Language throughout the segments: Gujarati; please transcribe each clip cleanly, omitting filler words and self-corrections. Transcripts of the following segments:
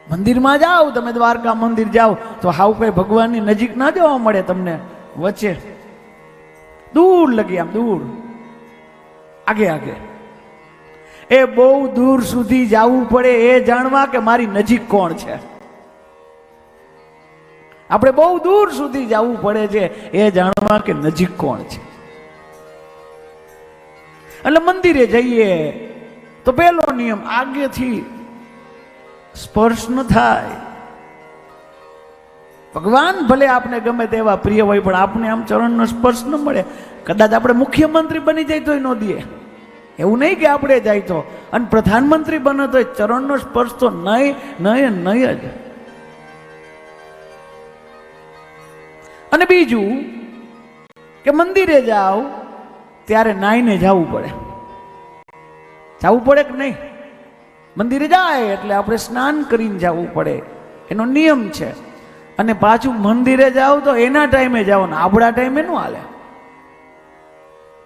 મંદિરમાં જાઓ તમે, દ્વારકા મંદિર જાઓ તો હાવ કઈ ભગવાનની નજીક ના જોવા મળે તમને, વચ્ચે દૂર લગી, આમ દૂર, આગે આગે. એ બહુ દૂર સુધી જવું પડે એ જાણવા કે મારી નજીક કોણ છે. આપણે બહુ દૂર સુધી જવું પડે છે એ જાણવા કે નજીક કોણ છે. એટલે મંદિરે જઈએ તો પહેલો નિયમ, આગેથી સ્પર્શ ન થાય. ભગવાન ભલે આપણે ગમે તેવા પ્રિય હોય પણ આપણે આમ ચરણનો સ્પર્શ ન મળે. કદાચ આપણે મુખ્યમંત્રી બની જાય તોય ન દે, એવું નહીં કે આપણે જાય તો, અને પ્રધાનમંત્રી બને તો ચરણનો સ્પર્શ તો નહીં જ. અને બીજું કે મંદિરે જાઓ ત્યારે નાઈને જવું પડે. જવું પડે કે નહીં? મંદિરે જાય એટલે આપણે સ્નાન કરીને જવું પડે, એનો નિયમ છે. અને પાછું મંદિરે જાઓ તો એના ટાઈમે જાઓ ને આપણા ટાઈમે ન હાલે.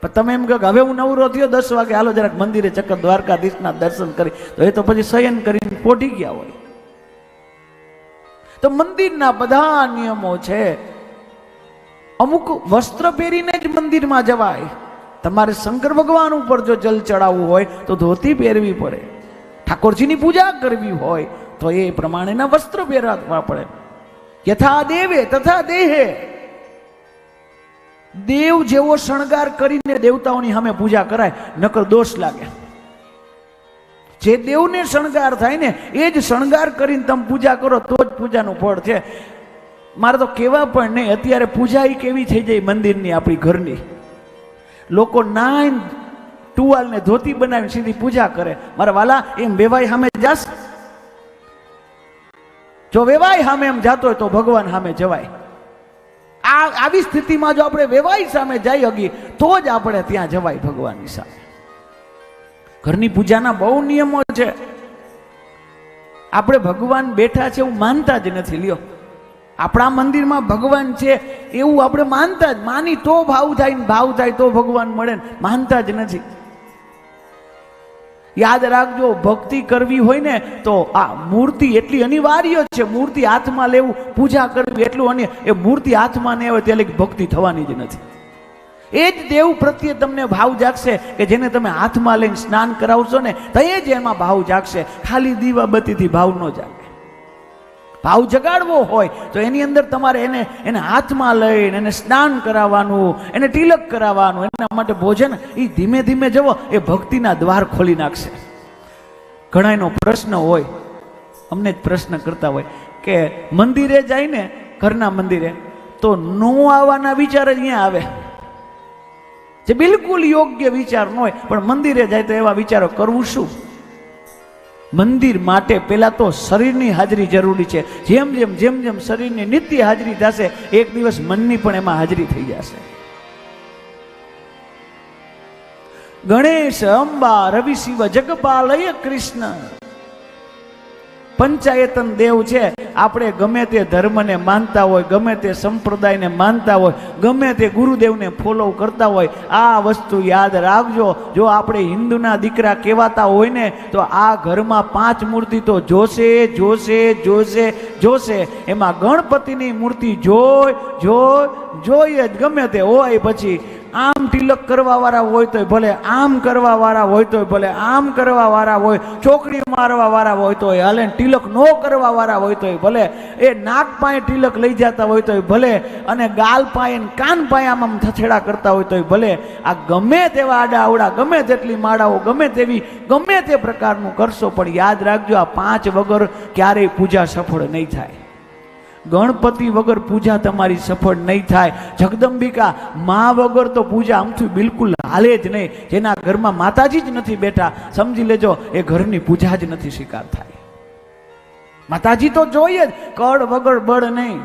પણ તમે એમ કહો કે હવે હું નવરો થયો 10 વાગે, હાલો જરાક મંદિરે ચક્કર, દ્વારકાધીશના દર્શન કરી, તો એ તો પછી શયન કરીને પોઢી ગયા હોય. તો મંદિરના બધા નિયમો છે. અમુક વસ્ત્ર પહેરીને જ મંદિરમાં જવાય. તમારે શંકર ભગવાન ઉપર જો જલ ચડાવવું હોય તો ધોતી પહેરવી પડે. ઠાકોરજીની પૂજા કરવી હોય તો એ પ્રમાણેના વસ્ત્ર પહેરવા પડે. યથા દેવે તથા દેહે. દેવ જેવો શણગાર કરીને દેવતાઓની સામે પૂજા કરાય, નકર દોષ લાગે. જે દેવને શણગાર થાય ને એ જ શણગાર કરીને તમે પૂજા કરો તો જ પૂજાનું ફળ છે. મારે તો કહેવા પણ નહીં, અત્યારે પૂજા એ કેવી થઈ જાય મંદિરની, આપણી ઘરની. લોકો નાઈન ટુવાલ ને ધોતી બનાવીને સીધી પૂજા કરે. મારા વાલા, એમ વેવાય સામે જાસ? જો વેવાય સામે એમ જાતો હોય તો ભગવાન સામે જવાય. આવી સ્થિતિમાં જો આપણે વેવાય સામે જઈ હગી તો જ આપણે ત્યાં જવાય ભગવાનની સામે. ઘરની પૂજાના બહુ નિયમો છે. આપણે ભગવાન બેઠા છે એવું માનતા જ નથી. લ્યો, આપણા મંદિરમાં ભગવાન છે એવું આપણે માનતા જ, માની તો ભાવ થાય ને ભાવ થાય તો ભગવાન મળે, માનતા જ નથી. યાદ રાખજો, ભક્તિ કરવી હોય ને તો આ મૂર્તિ એટલી અનિવાર્ય છે. મૂર્તિ હાથમાં લેવું, પૂજા કરવી એટલું એ મૂર્તિ હાથમાં નહીં આવે ત્યારે ભક્તિ થવાની જ નથી. એ જ દેવ પ્રત્યે તમને ભાવ જાગશે કે જેને તમે હાથમાં લઈને સ્નાન કરાવશો ને તો એ જ એમાં ભાવ જાગશે. ખાલી દીવાબત્તીથી ભાવ ન જાગે. ભાવ જગાડવો હોય તો એની અંદર તમારે એને હાથમાં લઈને એને સ્નાન કરાવવાનું, એને તિલક કરાવવાનું, એના માટે ભોજન એ ધીમે ધીમે જવો, એ ભક્તિના દ્વાર ખોલી નાખશે. ઘણાનો પ્રશ્ન હોય, અમને જ પ્રશ્ન કરતા હોય કે મંદિરે જાય ને, ઘરના મંદિરે, તો નો આવવાના વિચાર જ અહીંયા આવે, જે બિલકુલ યોગ્ય વિચાર ન હોય. પણ મંદિરે જાય તો એવા વિચારો કરવું શું? મંદિર માટે પહેલા તો શરીરની હાજરી જરૂરી છે. જેમ જેમ શરીરની નિત્ય હાજરી થશે, એક દિવસ મનની પણ એમાં હાજરી થઈ જશે. ગણેશ, અંબા, રવિ, શિવ, જગપાલય કૃષ્ણ પંચાયતન દેવ છે. આપણે ગમે તે ધર્મને માનતા હોય, ગમે તે સંપ્રદાયને માનતા હોય, ગમે તે ગુરુદેવને ફોલો કરતા હોય, આ વસ્તુ યાદ રાખજો. જો આપણે હિન્દુના દીકરા કહેવાતા હોય ને તો આ ઘરમાં 5 મૂર્તિ તો જોશે. એમાં ગણપતિની મૂર્તિ જોઈએ જ, ગમે તે હોય. પછી આમ તિલક કરવા વાળા હોય તો ભલે, આમ કરવા વાળા હોય તો ભલે, આમ કરવા વાળા હોય, ચોકડી મારવા વાળા હોય તો હાલે, તિલક નો કરવા વાળા હોય તો ભલે, એ નાક પાયે તિલક લઈ જતા હોય તો ભલે, અને ગાલ પાયે કાન પાયે આમ થથેડા કરતા હોય તો ભલે. આ ગમે તેવા આડા અવડા, ગમે તેટલી માળાઓ, ગમે તે પ્રકારનું કરશો, પણ યાદ રાખજો, આ 5 વગર ક્યારેય પૂજા સફળ નહીં થાય. ગણપતિ વગર પૂજા તમારી સફળ નહીં થાય. જગદંબિકા મા વગર તો પૂજા આમથી બિલકુલ હાલે જ નહીં. જેના ઘરમાં માતાજી જ નથી બેઠા, સમજી લેજો એ ઘરની પૂજા જ નથી સ્વીકાર થાય. માતાજી તો જોઈએ જ, કળ વગર બળ નહીં.